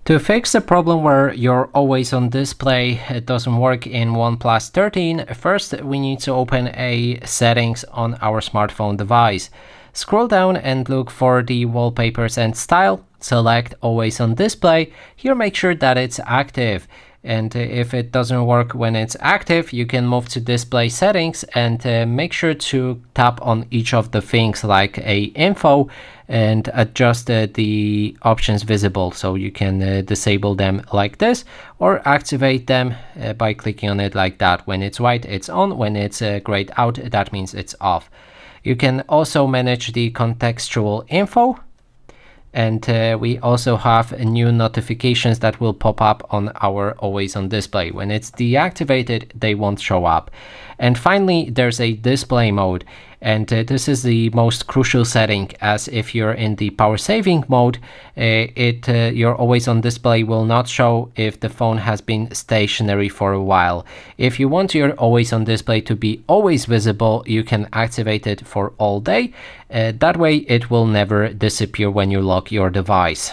To fix the problem where your always on display doesn't work in OnePlus 13, first we need to open a settings on our smartphone device. Scroll down and look for the wallpapers and style. Select always on display. Here make sure that it's active. And if it doesn't work when it's active, you can move to display settings and make sure to tap on each of the things like a info and adjust the options visible, so you can disable them like this or activate them by clicking on it like that. When it's white, it's on. When it's grayed out, that means it's off. You can also manage the contextual info. And we also have new notifications that will pop up on our always on display. When it's deactivated, they won't show up. And finally, there's a display mode. And this is the most crucial setting, as if you're in the power saving mode, your always on display will not show if the phone has been stationary for a while. If you want your always on display to be always visible, you can activate it for all day. That way it will never disappear when you lock your device.